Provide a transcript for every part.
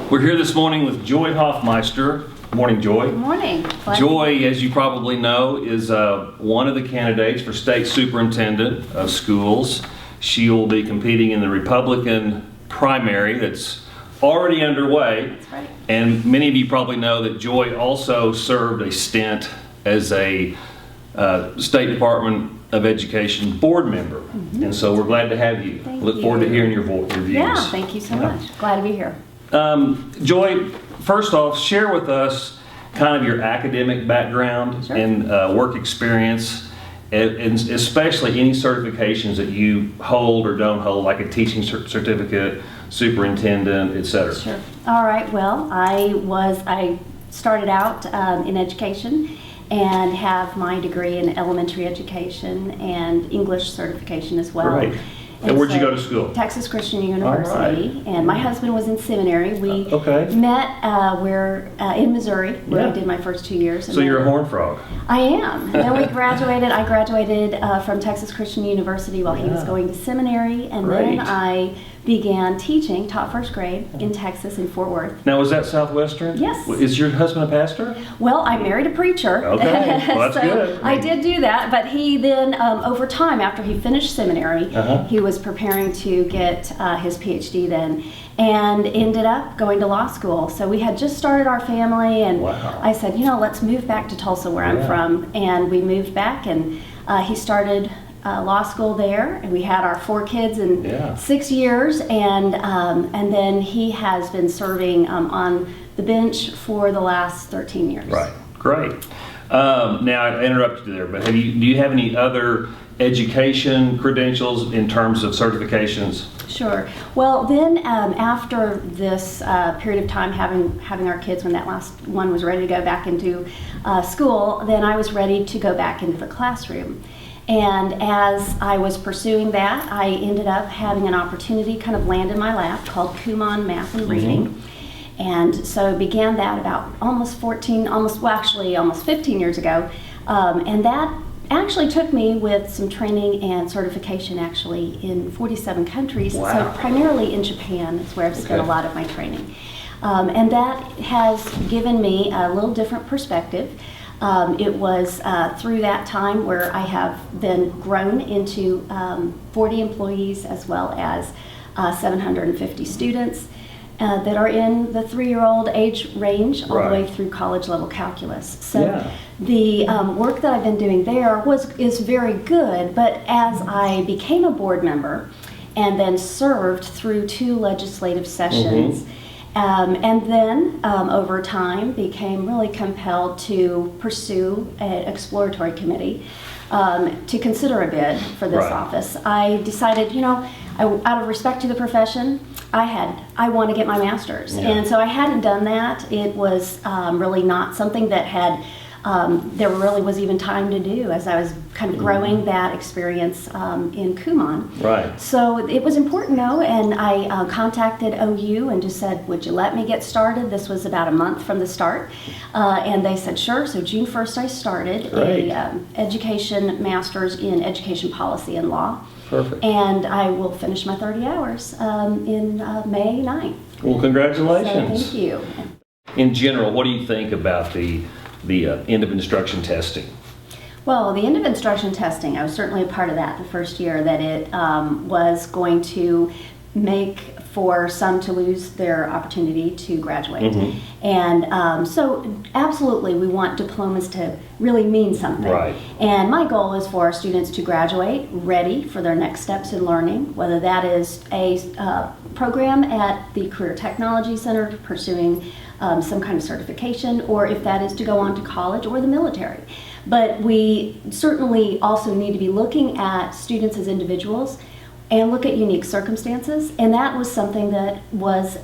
We're here this morning with Joy Hofmeister. Good morning, Joy. Good morning. Joy, as you probably know, is one of the candidates for State Superintendent of Schools. She will be competing in the Republican primary that's already underway. That's right. And many of you probably know that Joy also served a stint as a State Department of Education board member. Mm-hmm. And so we're glad to have you. Look forward to hearing your views. Yeah, thank you so much. Glad to be here. Joy, first off, share with us kind of your academic background and work experience, and especially any certifications that you hold or don't hold, like a teaching certificate, superintendent, etc. Sure. All right. Well, I started out in education and have my degree in elementary education and English certification as well. Right. And where'd you go to school? Texas Christian University. And my husband was in seminary. We met in Missouri, where I did my first 2 years. So you're a horn frog. I am. Then we graduated. I graduated from Texas Christian University while he was going to seminary. And then I began teaching, taught first grade in Texas in Fort Worth. Now, was that Southwestern? Yes. Is your husband a pastor? Well, I married a preacher. Okay, well, that's so good. I did do that, but he then, over time, after he finished seminary, he was preparing to get his PhD then, and ended up going to law school. So we had just started our family, and I said, let's move back to Tulsa, where I'm from, and we moved back, and he started law school there, and we had our 4 kids in 6 years, and then he has been serving on the bench for the last 13 years. Right, great. Now I interrupted you there, but do you have any other education credentials in terms of certifications? Sure. Well, then after this period of time having our kids, when that last one was ready to go back into school, then I was ready to go back into the classroom. And as I was pursuing that, I ended up having an opportunity kind of land in my lap called Kumon Math and Reading. And so began that about almost 15 years ago. And that actually took me with some training and certification actually in 47 countries. Wow. So primarily in Japan is where I've spent a lot of my training. And that has given me a little different perspective. It was through that time where I have then grown into 40 employees as well as 750 students that are in the 3-year-old age range all the way through college level calculus. So the work that I've been doing there is very good, but as I became a board member and then served through 2 legislative sessions, and then over time became really compelled to pursue an exploratory committee to consider a bid for this office. I decided, out of respect to the profession, I want to get my master's. And so I hadn't done that. It was really not something that there really was even time to do as I was kind of growing that experience in Kumon. Right. So it was important, though, and I contacted OU and just said, would you let me get started? This was about a month from the start. And they said, sure. So June 1st, I started a education master's in education policy and law. Perfect. And I will finish my 30 hours in May 9th. Well, congratulations. So thank you. In general, what do you think about the end of instruction testing? Well, the end of instruction testing, I was certainly a part of that the first year, that it was going to make for some to lose their opportunity to graduate. And so absolutely we want diplomas to really mean something. And my goal is for our students to graduate ready for their next steps in learning, whether that is a program at the Career Technology Center pursuing some kind of certification, or if that is to go on to college or the military. But we certainly also need to be looking at students as individuals and look at unique circumstances, and that was something that was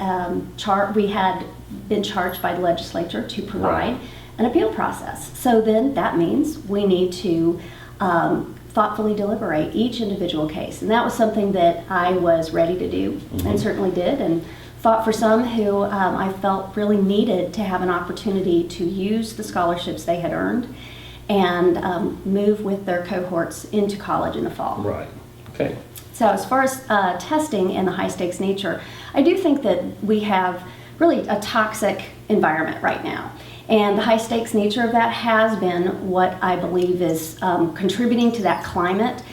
we had been charged by the legislature to provide an appeal process. So then that means we need to thoughtfully deliberate each individual case, and that was something that I was ready to do and certainly did, and fought for some who I felt really needed to have an opportunity to use the scholarships they had earned and move with their cohorts into college in the fall. Right. Okay. So as far as testing and the high stakes nature, I do think that we have really a toxic environment right now. And the high stakes nature of that has been what I believe is contributing to that climate.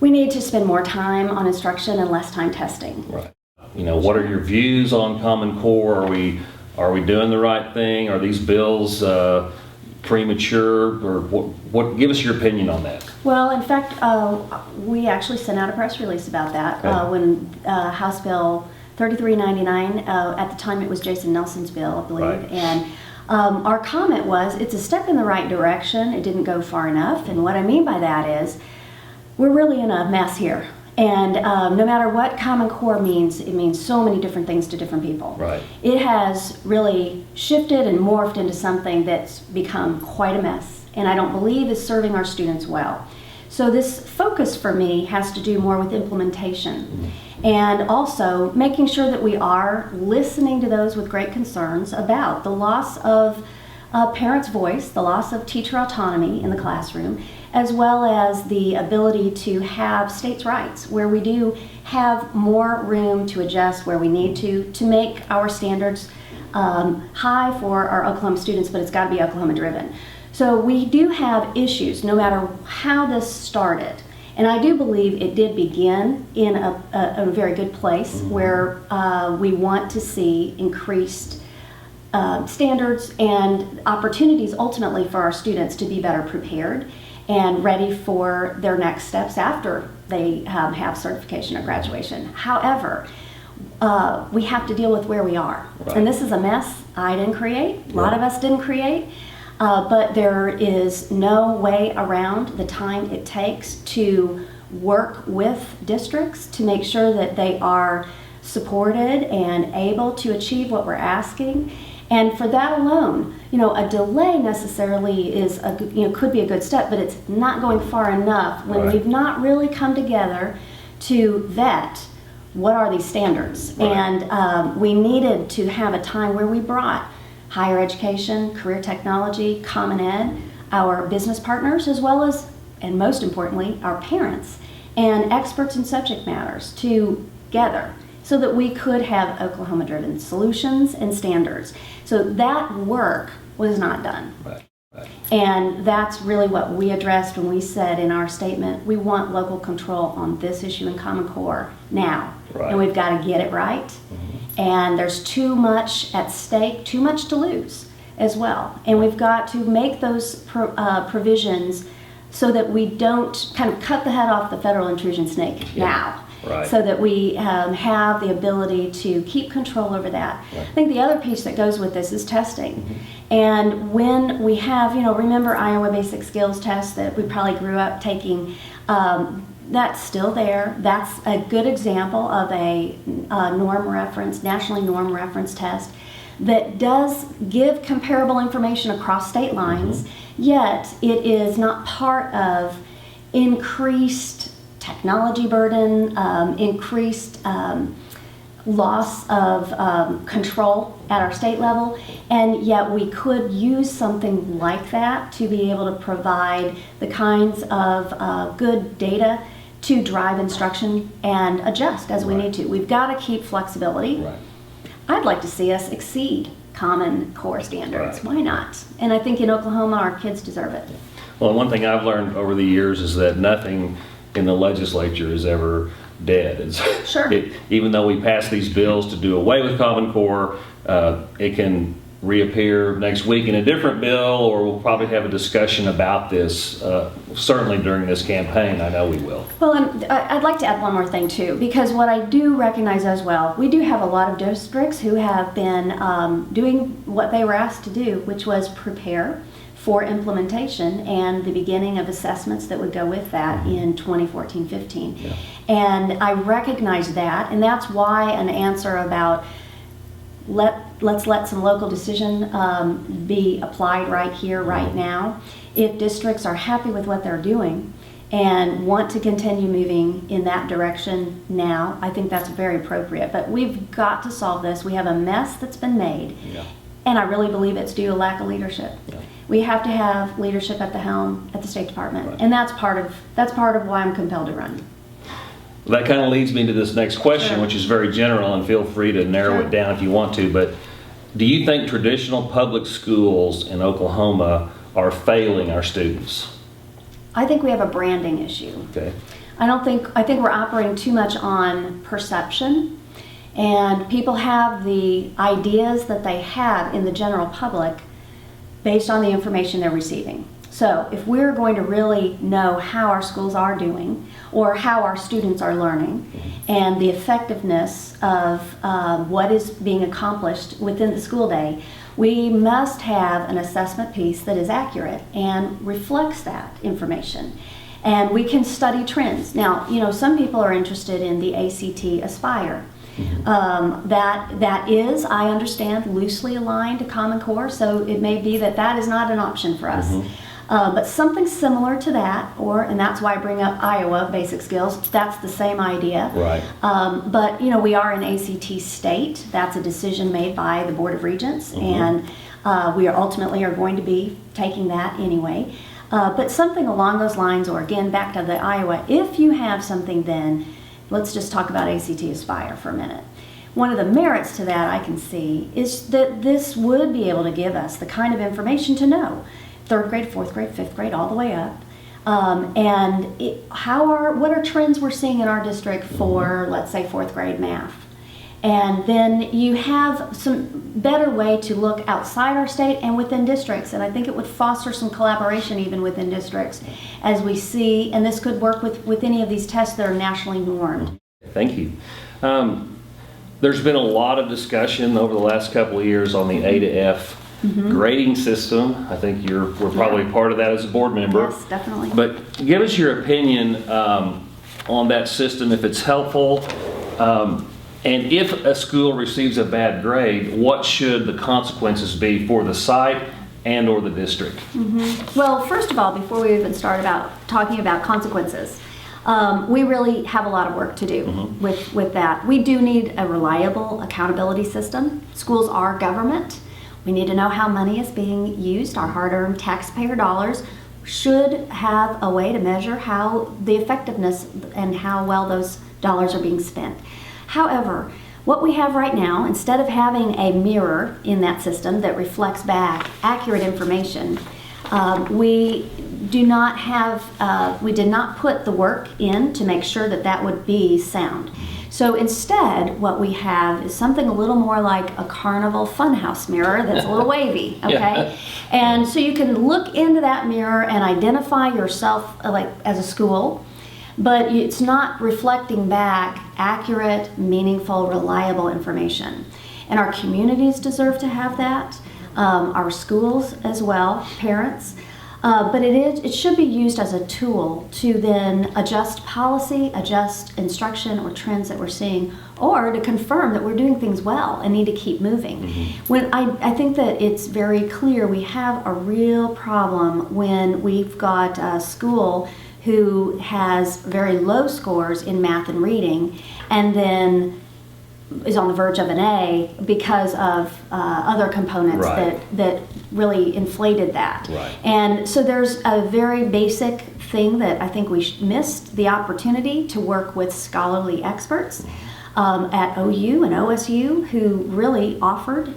We need to spend more time on instruction and less time testing. Right. What are your views on Common Core? Are we doing the right thing? Are these bills premature, or what? Give us your opinion on that. Well, in fact, we actually sent out a press release about that when House Bill 3399. At the time, it was Jason Nelson's bill, I believe, Right. and our comment was it's a step in the right direction. It didn't go far enough, and what I mean by that is we're really in a mess here. And no matter what Common Core means, it means so many different things to different people. Right. It has really shifted and morphed into something that's become quite a mess, and I don't believe is serving our students well. So this focus for me has to do more with implementation and also making sure that we are listening to those with great concerns about the loss of parents' voice, the loss of teacher autonomy in the classroom, as well as the ability to have states' rights, where we do have more room to adjust where we need to make our standards high for our Oklahoma students, but it's got to be Oklahoma driven. So we do have issues no matter how this started. And I do believe it did begin in a very good place where we want to see increased standards and opportunities ultimately for our students to be better prepared and ready for their next steps after they have certification or graduation. However, we have to deal with where we are. Right. And this is a mess I didn't create, a lot of us didn't create, but there is no way around the time it takes to work with districts to make sure that they are supported and able to achieve what we're asking. And for that alone, a delay necessarily is could be a good step, but it's not going far enough when Right. we've not really come together to vet what are these standards. Right. And we needed to have a time where we brought higher education, career technology, Common Ed, our business partners, as well as, and most importantly, our parents and experts in subject matters together, so that we could have Oklahoma-driven solutions and standards. So that work was not done. Right. Right. And that's really what we addressed when we said in our statement, we want local control on this issue in Common Core now. Right. And we've got to get it right. And there's too much at stake, too much to lose as well. And we've got to make those provisions so that we don't kind of cut the head off the federal intrusion snake now. Right. So that we have the ability to keep control over that. Right. I think the other piece that goes with this is testing. And when we have, remember Iowa Basic Skills Test that we probably grew up taking, that's still there. That's a good example of a nationally norm reference test that does give comparable information across state lines, yet it is not part of increased technology burden, increased loss of control at our state level, and yet we could use something like that to be able to provide the kinds of good data to drive instruction and adjust as we need to. We've got to keep flexibility. Right. I'd like to see us exceed Common Core standards. Right. Why not? And I think in Oklahoma, our kids deserve it. Well, one thing I've learned over the years is that nothing in the legislature is ever dead. Sure. Even though we pass these bills to do away with Common Core, it can reappear next week in a different bill, or we'll probably have a discussion about this, certainly during this campaign. I know we will. Well, and I'd like to add one more thing too, because what I do recognize as well, we do have a lot of districts who have been doing what they were asked to do, which was prepare for implementation and the beginning of assessments that would go with that in 2014-15. Yeah. And I recognize that, and that's why an answer about let's let some local decision be applied right here, right now. If districts are happy with what they're doing and want to continue moving in that direction now, I think that's very appropriate. But we've got to solve this. We have a mess that's been made, and I really believe it's due to lack of leadership. We have to have leadership at the helm at the State Department, and that's part of why I'm compelled to run. That kind of leads me to this next question, Sure. which is very general, and feel free to narrow Sure. it down if you want to. But do you think traditional public schools in Oklahoma are failing our students? I think we have a branding issue. Okay. I think we're operating too much on perception, and people have the ideas that they have in the general public based on the information they're receiving. So if we're going to really know how our schools are doing or how our students are learning and the effectiveness of what is being accomplished within the school day, we must have an assessment piece that is accurate and reflects that information. And we can study trends. Now, some people are interested in the ACT Aspire. That is, I understand, loosely aligned to Common Core, so it may be that is not an option for us. But something similar to that, and that's why I bring up Iowa Basic Skills, that's the same idea. Right. But, we are an ACT state. That's a decision made by the Board of Regents, and we ultimately are going to be taking that anyway. But something along those lines, or again, back to the Iowa, if you have something then, let's just talk about ACT Aspire for a minute. One of the merits to that I can see is that this would be able to give us the kind of information to know, 3rd grade, 4th grade, 5th grade, all the way up. What are trends we're seeing in our district for, let's say, 4th grade math? And then you have some better way to look outside our state and within districts. And I think it would foster some collaboration even within districts as we see, and this could work with any of these tests that are nationally normed. Thank you. There's been a lot of discussion over the last couple of years on the A to F grading system. I think we're probably part of that as a board member. Yes, definitely. But give us your opinion on that system, if it's helpful. And if a school receives a bad grade, what should the consequences be for the site and or the district? Well, first of all, before we even start talking about consequences, we really have a lot of work to do with that. We do need a reliable accountability system. Schools are government. We need to know how money is being used. Our hard-earned taxpayer dollars should have a way to measure how the effectiveness and how well those dollars are being spent. However, what we have right now, instead of having a mirror in that system that reflects back accurate information, we did not put the work in to make sure that would be sound. So instead, what we have is something a little more like a carnival funhouse mirror that's a little wavy, okay? Yeah. And so you can look into that mirror and identify yourself as a school, but it's not reflecting back accurate, meaningful, reliable information. And our communities deserve to have that, our schools as well, parents. But it should be used as a tool to then adjust policy, adjust instruction or trends that we're seeing, or to confirm that we're doing things well and need to keep moving. When I think that it's very clear we have a real problem when we've got a school who has very low scores in math and reading and then is on the verge of an A because of other components that really inflated that. Right. And so there's a very basic thing that I think we missed the opportunity to work with scholarly experts at OU and OSU who really offered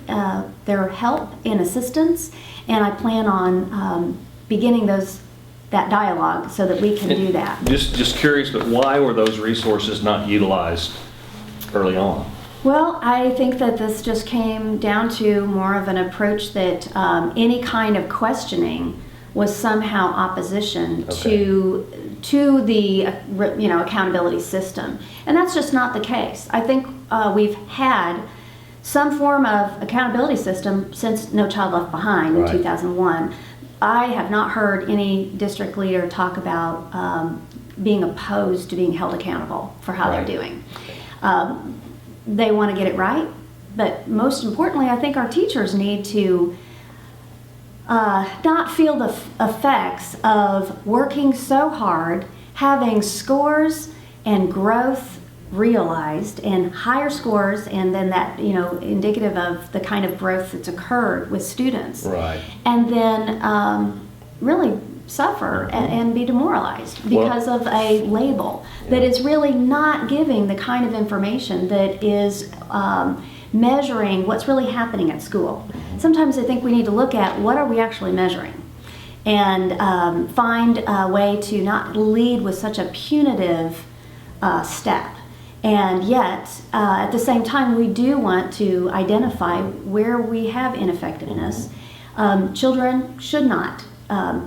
their help and assistance, and I plan on beginning that dialogue so that we can do that. Just curious, but why were those resources not utilized early on? Well, I think that this just came down to more of an approach that any kind of questioning was somehow opposition to the accountability system, and that's just not the case. I think we've had some form of accountability system since No Child Left Behind in 2001. I have not heard any district leader talk about being opposed to being held accountable for how they're doing. They want to get it right, but most importantly, I think our teachers need to not feel the effects of working so hard, having scores and growth realized and higher scores, and then that indicative of the kind of growth that's occurred with students. Right. And then really suffer and be demoralized because of a label that is really not giving the kind of information that is measuring what's really happening at school. Sometimes I think we need to look at what are we actually measuring, and find a way to not lead with such a punitive step. And yet, at the same time, we do want to identify where we have ineffectiveness. Children should not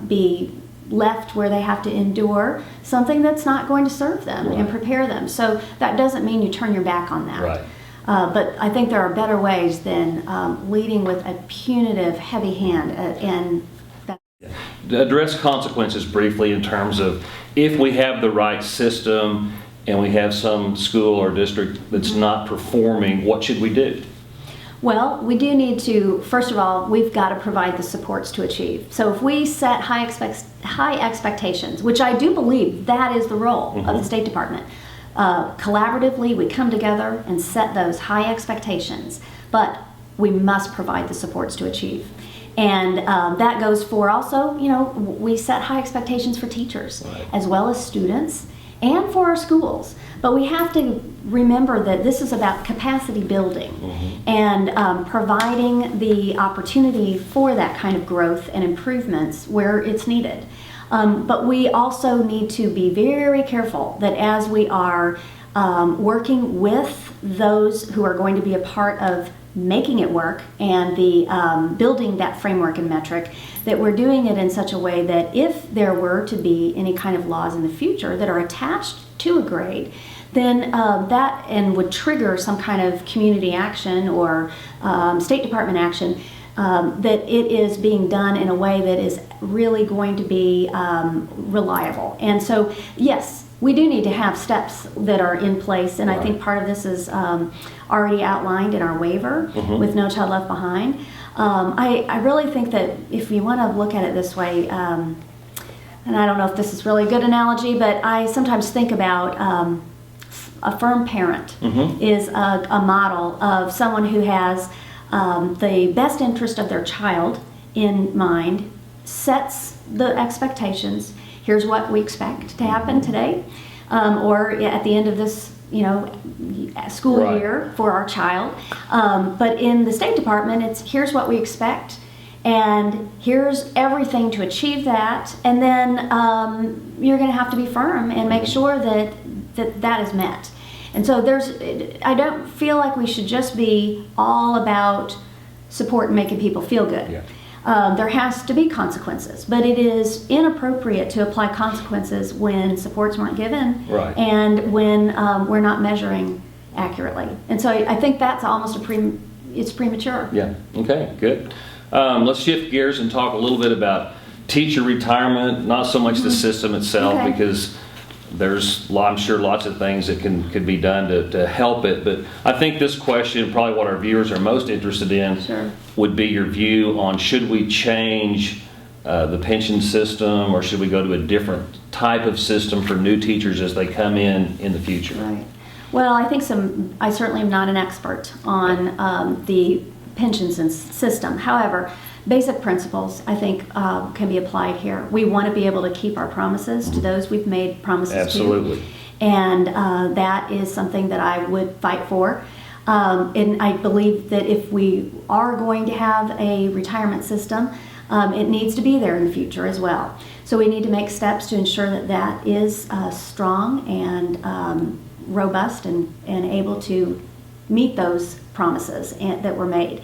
be left where they have to endure something that's not going to serve them and prepare them. So that doesn't mean you turn your back on that. Right. But I think there are better ways than leading with a punitive, heavy hand. Address consequences briefly in terms of if we have the right system and we have some school or district that's not performing, what should we do? Well, we do need to, first of all, we've got to provide the supports to achieve. So if we set high expectations, which I do believe that is the role of the State Department, collaboratively we come together and set those high expectations, but we must provide the supports to achieve. And that goes for also, we set high expectations for teachers as well as students and for our schools. But we have to remember that this is about capacity building and providing the opportunity for that kind of growth and improvements where it's needed. But we also need to be very careful that as we are working with those who are going to be a part of making it work and the building that framework and metric, that we're doing it in such a way that if there were to be any kind of laws in the future that are attached to a grade, then that and would trigger some kind of community action or State Department action, that it is being done in a way that is really going to be reliable. And so, yes, we do need to have steps that are in place, and I think part of this is already outlined in our waiver with No Child Left Behind. I really think that if you want to look at it this way, and I don't know if this is really a good analogy, but I sometimes think about a firm parent is a model of someone who has the best interest of their child in mind, sets the expectations. Here's what we expect to happen today, or at the end of this, school year for our child. But in the State Department, it's here's what we expect, and here's everything to achieve that, and then you're going to have to be firm and make sure that is met. And so I don't feel like we should just be all about support and making people feel good. Yeah. There has to be consequences, but it is inappropriate to apply consequences when supports weren't given and when we're not measuring accurately. And so I think that's almost it's premature. Yeah, okay, good. Let's shift gears and talk a little bit about teacher retirement, not so much the system itself, because there's, I'm sure, lots of things that could be done to help it. But I think this question, probably what our viewers are most interested in, would be your view on should we change the pension system, or should we go to a different type of system for new teachers as they come in the future? Right. Well, I certainly am not an expert on the pensions system. However, basic principles, I think, can be applied here. We want to be able to keep our promises to those we've made promises Absolutely. to. And that is something that I would fight for. And I believe that if we are going to have a retirement system, it needs to be there in the future as well. So we need to make steps to ensure that that is strong and robust and able to meet those promises that were made.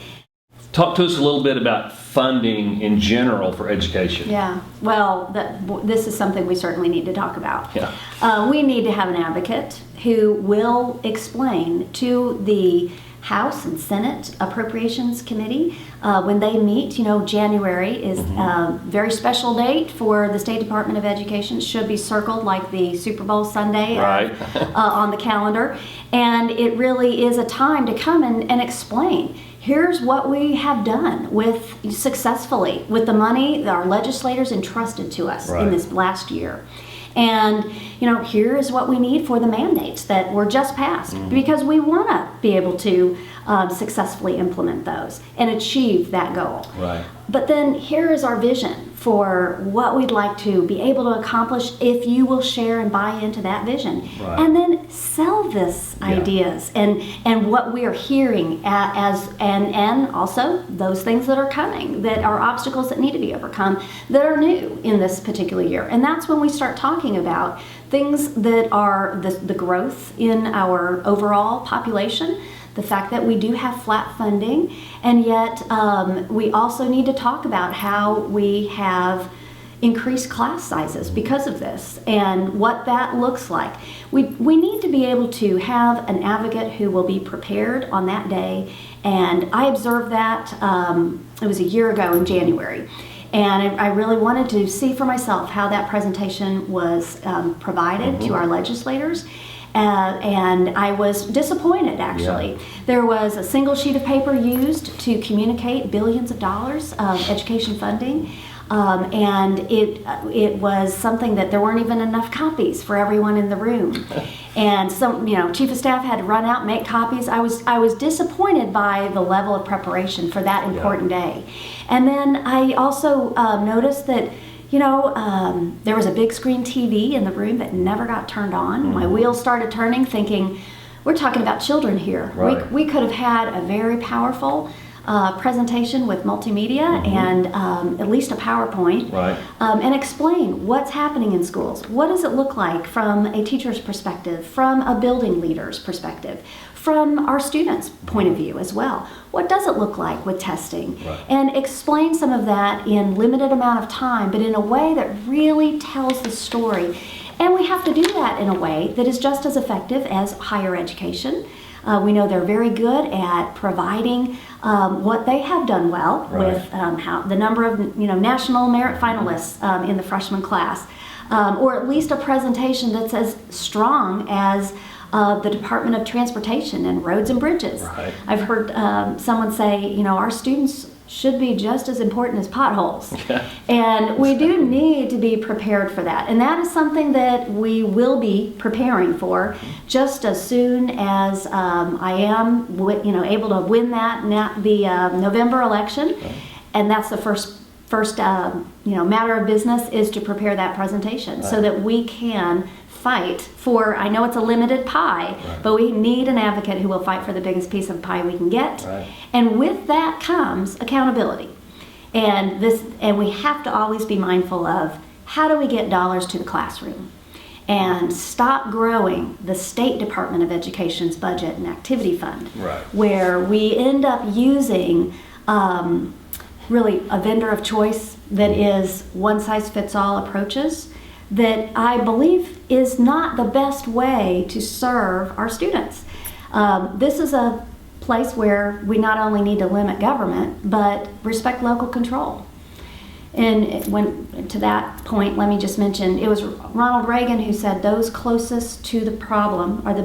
Talk to us a little bit about funding in general for education. Yeah, well, this is something we certainly need to talk about. Yeah. We need to have an advocate who will explain to the House and Senate Appropriations Committee when they meet. January is a very special date for the State Department of Education. It should be circled like the Super Bowl Sunday on the calendar. And it really is a time to come and explain. Here's what we have done successfully with the money that our legislators entrusted to us in this last year. And, here is what we need for the mandates that were just passed, because we want to be able to successfully implement those and achieve that goal. Right. But then here is our vision for what we'd like to be able to accomplish if you will share and buy into that vision. Right. And then sell this ideas and what we are hearing and also those things that are coming, that are obstacles that need to be overcome, that are new in this particular year. And that's when we start talking about things that are the growth in our overall population, the fact that we do have flat funding, and yet we also need to talk about how we have increased class sizes because of this and what that looks like. We need to be able to have an advocate who will be prepared on that day, and I observed that it was a year ago in January. And I really wanted to see for myself how that presentation was provided to our legislators. And I was disappointed, actually. Yeah. There was a single sheet of paper used to communicate billions of dollars of education funding. And it was something that there weren't even enough copies for everyone in the room. And some, chief of staff had to run out and make copies. I was disappointed by the level of preparation for that important day. And then I also noticed that there was a big screen TV in the room that never got turned on. Mm-hmm. My wheels started turning, thinking, we're talking about children here. Right. We could have had a very powerful presentation with multimedia and at least a PowerPoint, and explain what's happening in schools. What does it look like from a teacher's perspective, from a building leader's perspective, from our students' point of view as well? What does it look like with testing? And explain some of that in limited amount of time, but in a way that really tells the story. And we have to do that in a way that is just as effective as higher education. We know they're very good at providing what they have done well with how the number of national merit finalists in the freshman class, or at least a presentation that's as strong as the Department of Transportation and Roads and Bridges. I've heard someone say, our students should be just as important as potholes. And we do need to be prepared for that. And that is something that we will be preparing for just as soon as I am able to win the November election. And that's the first matter of business, is to prepare that presentation so that we can fight for, I know it's a limited pie, but we need an advocate who will fight for the biggest piece of pie we can get. And with that comes accountability. And we have to always be mindful of, how do we get dollars to the classroom and stop growing the State Department of Education's budget and activity fund, where we end up using really a vendor of choice that is one-size-fits-all approaches that I believe is not the best way to serve our students. This is a place where we not only need to limit government, but respect local control. And to that point, let me just mention, it was Ronald Reagan who said those closest to the problem have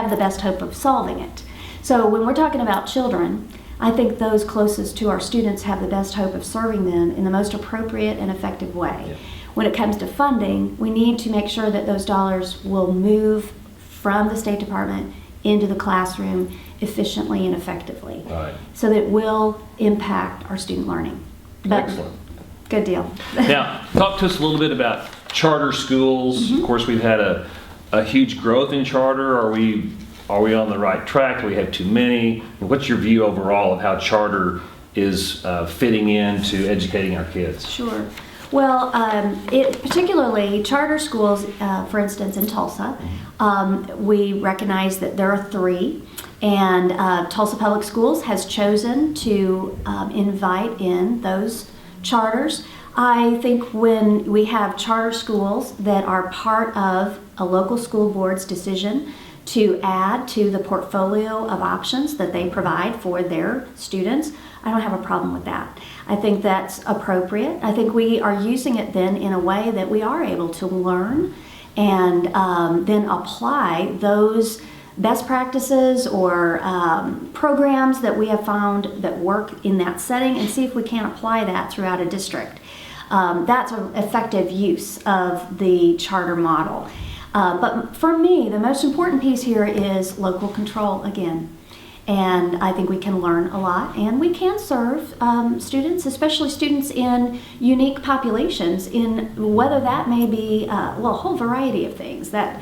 the best hope of solving it. So when we're talking about children, I think those closest to our students have the best hope of serving them in the most appropriate and effective way. When it comes to funding, we need to make sure that those dollars will move from the State Department into the classroom efficiently and effectively, so that it will impact our student learning. Excellent. Good deal. Now, talk to us a little bit about charter schools. Of course, we've had a huge growth in charter. Are we on the right track? Do we have too many? What's your view overall of how charter is fitting into educating our kids? Sure. Well, particularly charter schools, for instance, in Tulsa, we recognize that there are 3, and Tulsa Public Schools has chosen to invite in those charters. I think when we have charter schools that are part of a local school board's decision to add to the portfolio of options that they provide for their students, I don't have a problem with that. I think that's appropriate. I think we are using it then in a way that we are able to learn and then apply those best practices or programs that we have found that work in that setting, and see if we can apply that throughout a district. That's an effective use of the charter model. But for me, the most important piece here is local control again. And I think we can learn a lot, and we can serve students, especially students in unique populations, in whether that may be, a whole variety of things. That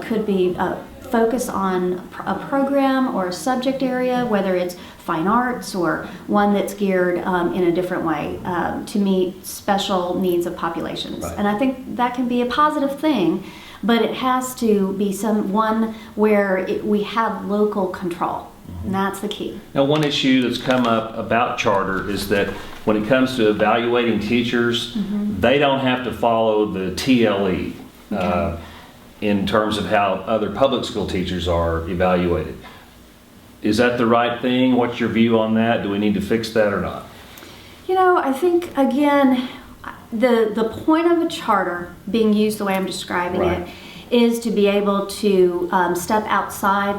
could be focus on a program or a subject area, whether it's fine arts or one that's geared in a different way to meet special needs of populations. Right. And I think that can be a positive thing, but it has to be one where we have local control. And that's the key. Now, one issue that's come up about charter is that when it comes to evaluating teachers, they don't have to follow the TLE in terms of how other public school teachers are evaluated. Is that the right thing? What's your view on that? Do we need to fix that or not? I think, again, the point of a charter being used the way I'm describing Right. it is to be able to step outside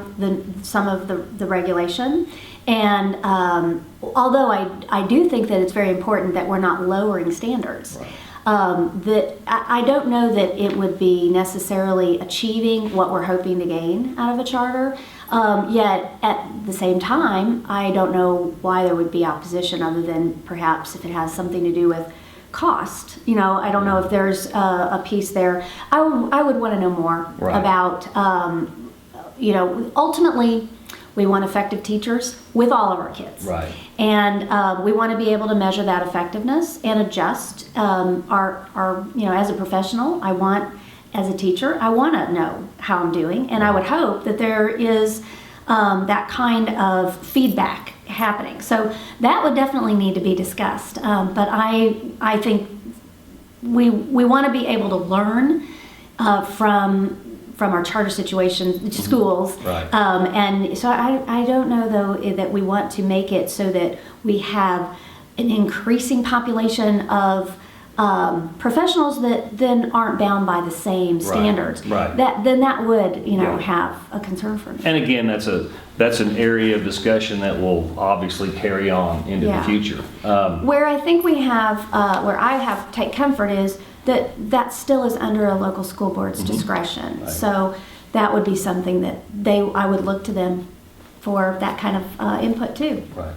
some of the regulation. And although I do think that it's very important that we're not lowering standards, that I don't know that it would be necessarily achieving what we're hoping to gain out of a charter. Yet at the same time, I don't know why there would be opposition other than perhaps if it has something to do with cost. I don't know if there's a piece there. I would want to know more Right. about, ultimately we want effective teachers with all of our kids. Right. And we want to be able to measure that effectiveness and adjust our as a professional, as a teacher, I want to know how I'm doing, and I would hope that there is that kind of feedback happening. So that would definitely need to be discussed. But I think we want to be able to learn from our charter situations, schools. Right. And so I don't know, though, that we want to make it so that we have an increasing population of professionals that then aren't bound by the same standards. Right. That would Yeah. have a concern for me. And again, that's an area of discussion that will obviously carry on into the future. Where I think we have, where I have take comfort is that still is under a local school board's discretion. Right. So that would be something that I would look to them for that kind of input too. Right.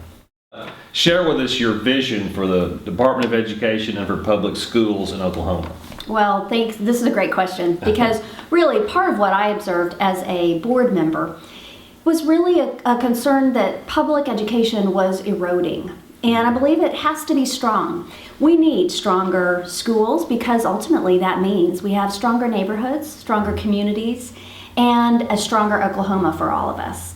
Share with us your vision for the Department of Education and for public schools in Oklahoma. Well, thanks. This is a great question because really part of what I observed as a board member was really a concern that public education was eroding. And I believe it has to be strong. We need stronger schools because ultimately that means we have stronger neighborhoods, stronger communities, and a stronger Oklahoma for all of us.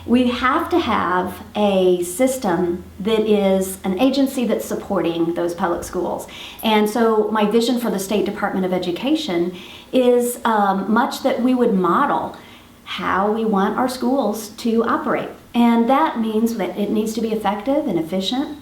We have to have a system that is an agency that's supporting those public schools. And so my vision for the State Department of Education is much that we would model how we want our schools to operate. And that means that it needs to be effective and efficient.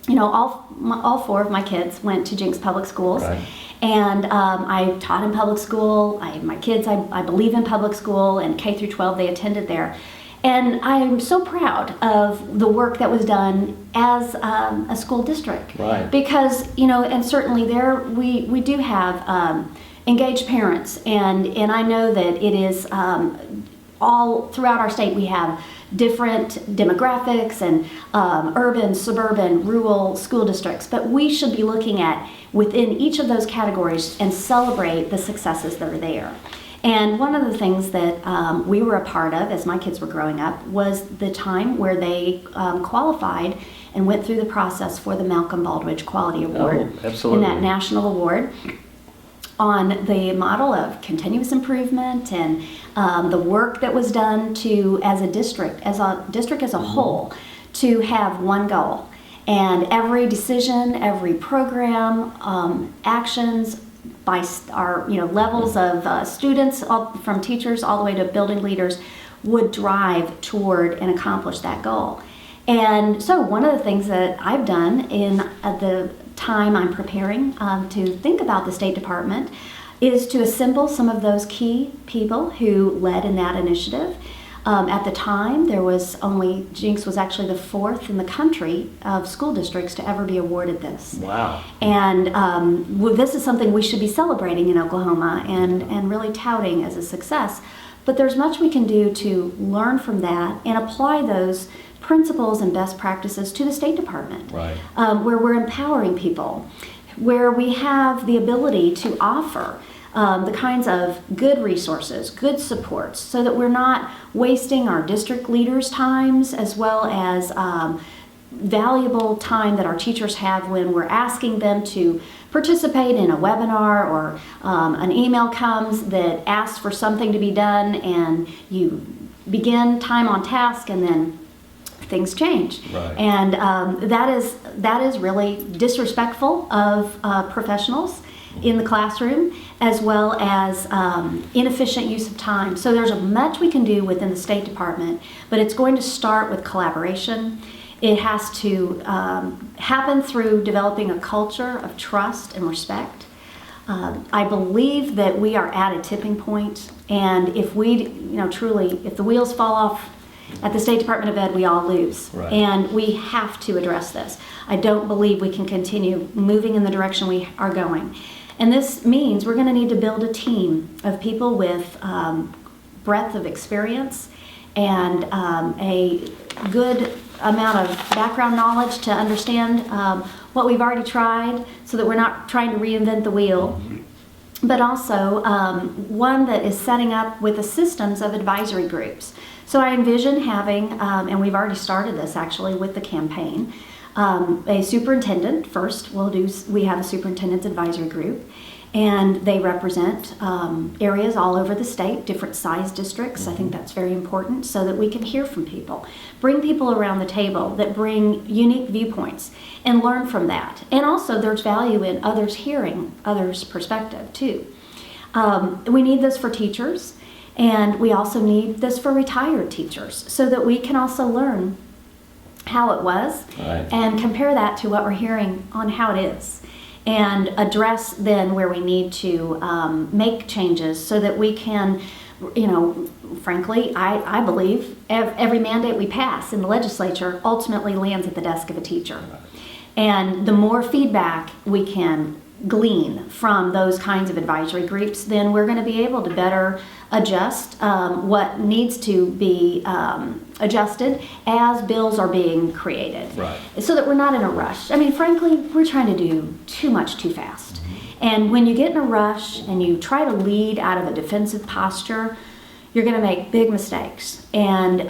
All four of my kids went to Jenks Public Schools. Right. And I taught in public school. My kids, I believe in public school, and K through 12, they attended there. And I'm so proud of the work that was done as a school district. Right. Because, and certainly there we do have engaged parents, and I know that it is all throughout our state we have different demographics and urban, suburban, rural school districts, but we should be looking at within each of those categories and celebrate the successes that are there. And one of the things that we were a part of as my kids were growing up was the time where they qualified and went through the process for the Malcolm Baldrige Quality Award. Oh, absolutely. And that national award on the model of continuous improvement and the work that was done as a district as a whole, to have one goal. And every decision, every program, actions by our levels of students, from teachers all the way to building leaders, would drive toward and accomplish that goal. And so one of the things that I've done in the time I'm preparing to think about the State Department is to assemble some of those key people who led in that initiative. At the time, Jenks was actually the 4th in the country of school districts to ever be awarded this. Wow. And this is something we should be celebrating in Oklahoma and really touting as a success. But there's much we can do to learn from that and apply those principles and best practices to the State Department, Right. Where we're empowering people, where we have the ability to offer the kinds of good resources, good supports, so that we're not wasting our district leaders' times, as well as valuable time that our teachers have when we're asking them to participate in a webinar, or an email comes that asks for something to be done, and you begin time on task, and then things change. Right. And that is really disrespectful of professionals in the classroom, as well as inefficient use of time. So there's much we can do within the State Department, but it's going to start with collaboration. It has to happen through developing a culture of trust and respect. I believe that we are at a tipping point, and if we, truly, if the wheels fall off at the State Department of Ed, we all lose. Right. And we have to address this. I don't believe we can continue moving in the direction we are going. And this means we're going to need to build a team of people with breadth of experience and a good amount of background knowledge to understand what we've already tried, so that we're not trying to reinvent the wheel. But also one that is setting up with the systems of advisory groups. So I envision having, and we've already started this actually with the campaign, a superintendent first. We have a superintendent's advisory group, and they represent areas all over the state, different size districts. I think that's very important, so that we can hear from people, bring people around the table that bring unique viewpoints, and learn from that. And also there's value in others hearing others' perspective too. We need this for teachers. And we also need this for retired teachers, so that we can also learn how it was, Right. and compare that to what we're hearing on how it is, and address then where we need to make changes, so that we can, frankly, I believe every mandate we pass in the legislature ultimately lands at the desk of a teacher. Right. And the more feedback we can glean from those kinds of advisory groups, then we're going to be able to better adjust what needs to be adjusted as bills are being created. Right. So that we're not in a rush. I mean, frankly, we're trying to do too much too fast. And when you get in a rush and you try to lead out of a defensive posture, you're going to make big mistakes. And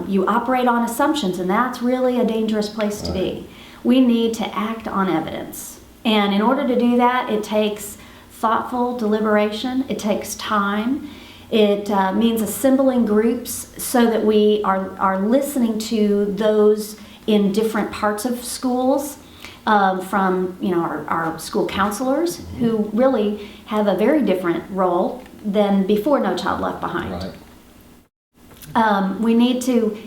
you operate on assumptions, and that's really a dangerous place to be. We need to act on evidence. And in order to do that, it takes thoughtful deliberation. It takes time. It means assembling groups so that we are listening to those in different parts of schools, from our school counselors, who really have a very different role than before No Child Left Behind. Right. We need to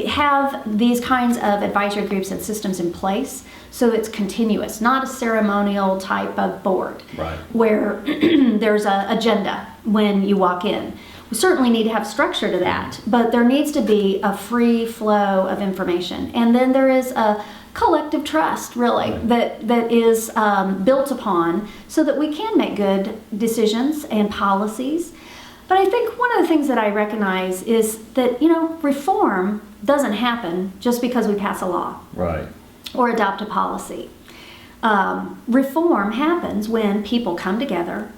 have these kinds of advisory groups and systems in place, so it's continuous, not a ceremonial type of board. Right. Where there's an agenda when you walk in. We certainly need to have structure to that, but there needs to be a free flow of information. And then there is a collective trust, really, Right. that is built upon, so that we can make good decisions and policies. But I think one of the things that I recognize is that, reform doesn't happen just because we pass a law Right. or adopt a policy. Reform happens when people come together,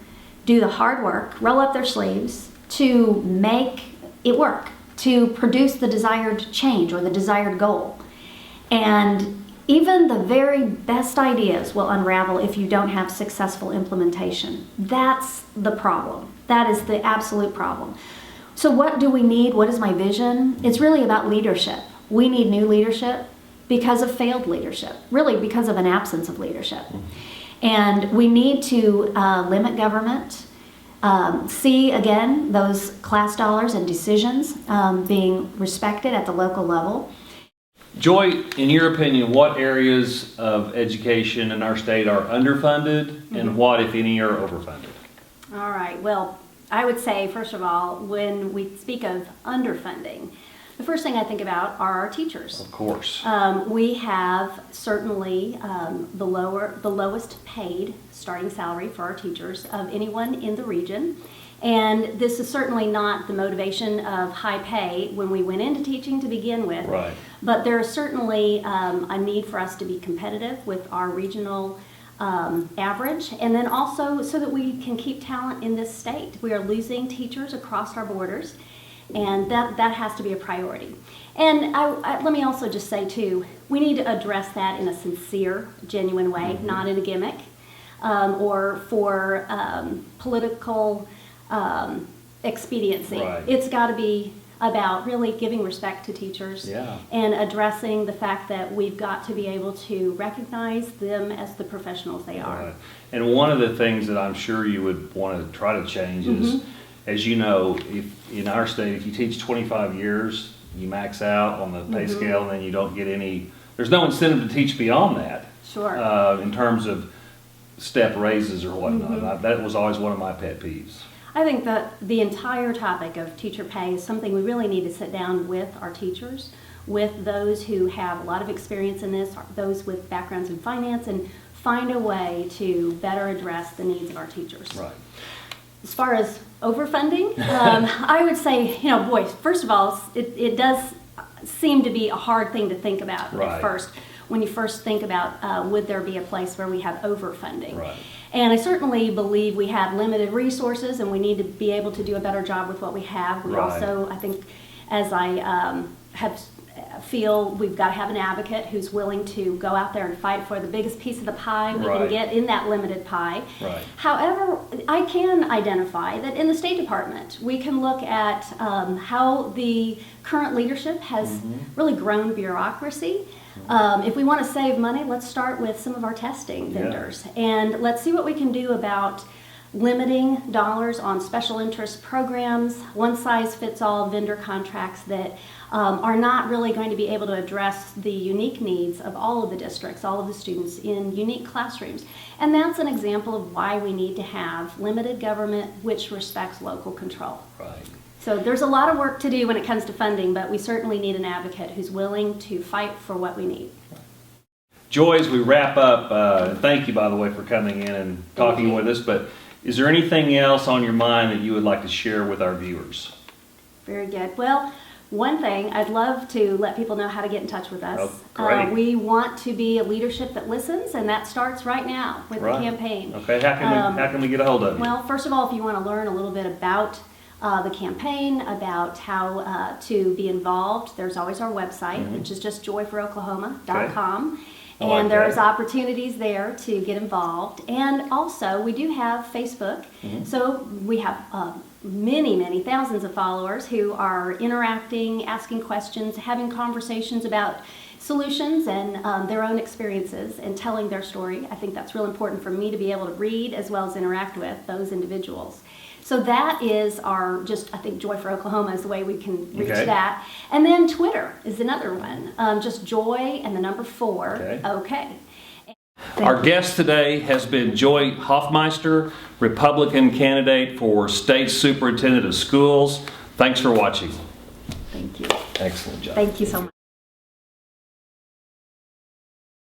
do the hard work, roll up their sleeves to make it work, to produce the desired change or the desired goal. And even the very best ideas will unravel if you don't have successful implementation. That's the problem. That is the absolute problem. So what do we need? What is my vision? It's really about leadership. We need new leadership because of failed leadership, really because of an absence of leadership. And we need to limit government, see again those class dollars and decisions being respected at the local level. Joy, in your opinion, what areas of education in our state are underfunded, and what, if any, are overfunded? All right. Well, I would say, first of all, when we speak of underfunding, the first thing I think about are our teachers. Of course. We have certainly the lowest paid starting salary for our teachers of anyone in the region. And this is certainly not the motivation of high pay when we went into teaching to begin with. Right. But there is certainly a need for us to be competitive with our regional average, and then also so that we can keep talent in this state. We are losing teachers across our borders, and that has to be a priority. And let me also just say too, we need to address that in a sincere, genuine way, not in a gimmick or for political expediency. Right. It's got to be about really giving respect to teachers and addressing the fact that we've got to be able to recognize them as the professionals they are. Right. And one of the things that I'm sure you would want to try to change is, as you know, if in our state, if you teach 25 years, you max out on the pay scale, and then you don't get any, there's no incentive to teach beyond that. Sure. In terms of step raises or whatnot. That was always one of my pet peeves. I think that the entire topic of teacher pay is something we really need to sit down with our teachers, with those who have a lot of experience in this, those with backgrounds in finance, and find a way to better address the needs of our teachers. Right. As far as overfunding, I would say, boy, first of all, it does seem to be a hard thing to think about at first. When you first think about would there be a place where we have overfunding. Right. And I certainly believe we have limited resources and we need to be able to do a better job with what we have. We also, I think, as I feel we've got to have an advocate who's willing to go out there and fight for the biggest piece of the pie we can get in that limited pie. Right. However, I can identify that in the State Department, we can look at how the current leadership has really grown bureaucracy. If we want to save money, let's start with some of our testing vendors, and let's see what we can do about limiting dollars on special interest programs, one-size-fits-all vendor contracts that are not really going to be able to address the unique needs of all of the districts, all of the students in unique classrooms. And that's an example of why we need to have limited government which respects local control. Right. So there's a lot of work to do when it comes to funding, but we certainly need an advocate who's willing to fight for what we need. Joy, as we wrap up, thank you, by the way, for coming in and talking with us, but is there anything else on your mind that you would like to share with our viewers? Very good. Well, one thing, I'd love to let people know how to get in touch with us. Oh, great. We want to be a leadership that listens, and that starts right now with the campaign. Okay, how can we get a hold of you? Well, first of all, if you want to learn a little bit about the campaign, about how to be involved, there's always our website, which is just joyforoklahoma.com. Okay. And there's opportunities there to get involved. And also, we do have Facebook. So we have many thousands of followers who are interacting, asking questions, having conversations about solutions and their own experiences and telling their story. I think that's real important for me to be able to read as well as interact with those individuals. So that is our, I think Joy for Oklahoma is the way we can reach that. And then Twitter is another one. Just Joy and the number 4. Okay. Our guest today has been Joy Hofmeister, Republican candidate for State Superintendent of Schools. Thanks for watching. Thank you. Excellent job. Thank you so much.